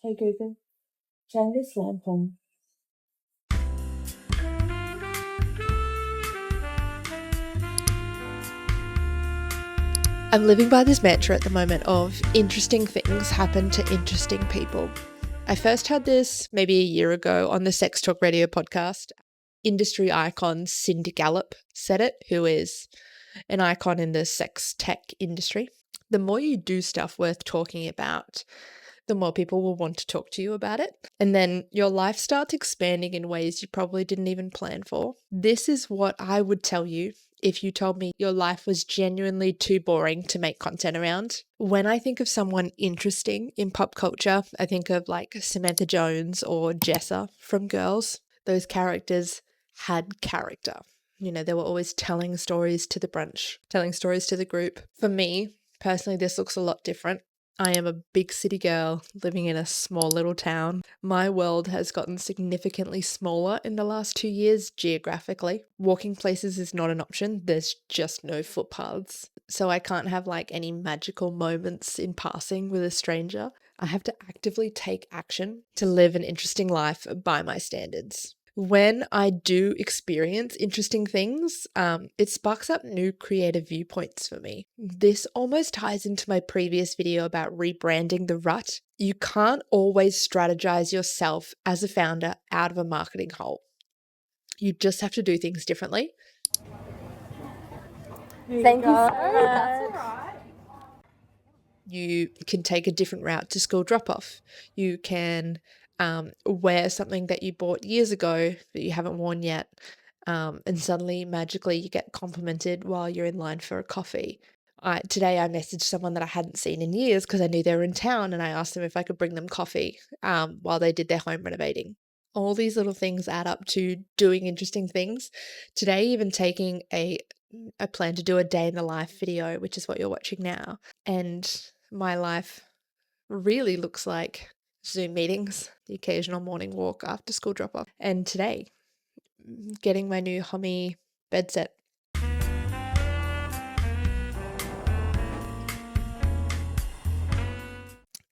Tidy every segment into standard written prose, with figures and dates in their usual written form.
Hey Google, turn this lamp on. I'm living by this mantra at the moment of interesting things happen to interesting people. I first heard this maybe a year ago on the Sex Talk Radio podcast. Industry icon Cindy Gallop said it, who is an icon in the sex tech industry. The more you do stuff worth talking about, the more people will want to talk to you about it. And then your life starts expanding in ways you probably didn't even plan for. This is what I would tell you if you told me your life was genuinely too boring to make content around. When I think of someone interesting in pop culture, I think of like Samantha Jones or Jessa from Girls. Those characters had character. You know, they were always telling stories to the brunch, telling stories to the group. For me, personally, this looks a lot different. I am a big city girl living in a small little town. My world has gotten significantly smaller in the last 2 years geographically. Walking places is not an option. There's just no footpaths. So I can't have like any magical moments in passing with a stranger. I have to actively take action to live an interesting life by my standards. When I do experience interesting things, it sparks up new creative viewpoints for me. This almost ties into my previous video about rebranding the rut. You can't always strategize yourself as a founder out of a marketing hole. You just have to do things differently. Thank you so much. You can take a different route to school drop-off. You can wear something that you bought years ago that you haven't worn yet, and suddenly magically you get complimented while you're in line for a coffee. Today I messaged someone that I hadn't seen in years because I knew they were in town, and I asked them if I could bring them coffee while they did their home renovating. All these little things add up to doing interesting things. Today, even taking I plan to do a day in the life video, which is what you're watching now. And my life really looks like Zoom meetings, the occasional morning walk after school drop off. And today, getting my new Homey bed set.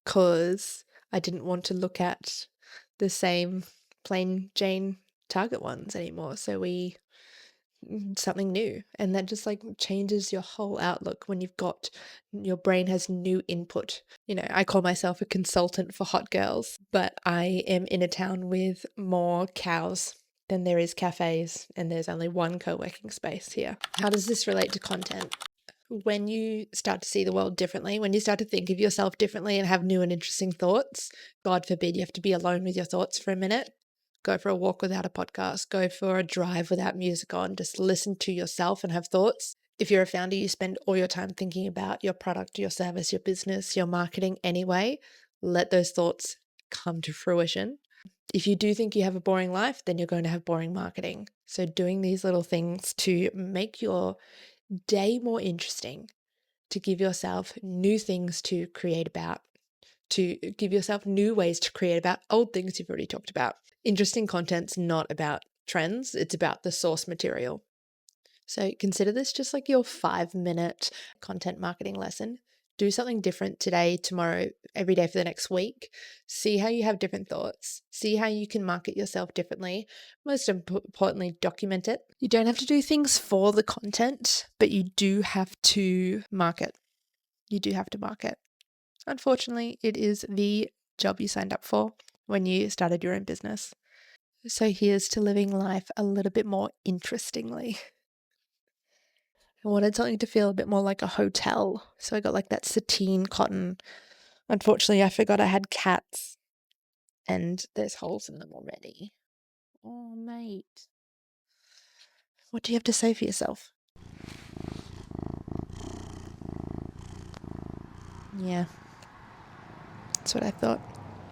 Because I didn't want to look at the same plain Jane Target ones anymore. So we something new, and that just like changes your whole outlook when you've got your brain has new input. You know, I call myself a consultant for hot girls, but I am in a town with more cows than there is cafes, and there's only one co-working space here. How does this relate to content? When you start to see the world differently, when you start to think of yourself differently and have new and interesting thoughts, God forbid you have to be alone with your thoughts for a minute. Go for a walk without a podcast, go for a drive without music on, just listen to yourself and have thoughts. If you're a founder, you spend all your time thinking about your product, your service, your business, your marketing anyway. Let those thoughts come to fruition. If you do think you have a boring life, then you're going to have boring marketing. So doing these little things to make your day more interesting, to give yourself new things to create about, to give yourself new ways to create about old things you've already talked about. Interesting content's not about trends, it's about the source material. So consider this just like your 5-minute content marketing lesson. Do something different today, tomorrow, every day for the next week. See how you have different thoughts. See how you can market yourself differently. Most importantly, document it. You don't have to do things for the content, but you do have to market. You do have to market. Unfortunately, it is the job you signed up for when you started your own business. So here's to living life a little bit more interestingly. I wanted something to feel a bit more like a hotel. So I got like that sateen cotton. Unfortunately, I forgot I had cats and there's holes in them already. Oh, mate. What do you have to say for yourself? Yeah, that's what I thought.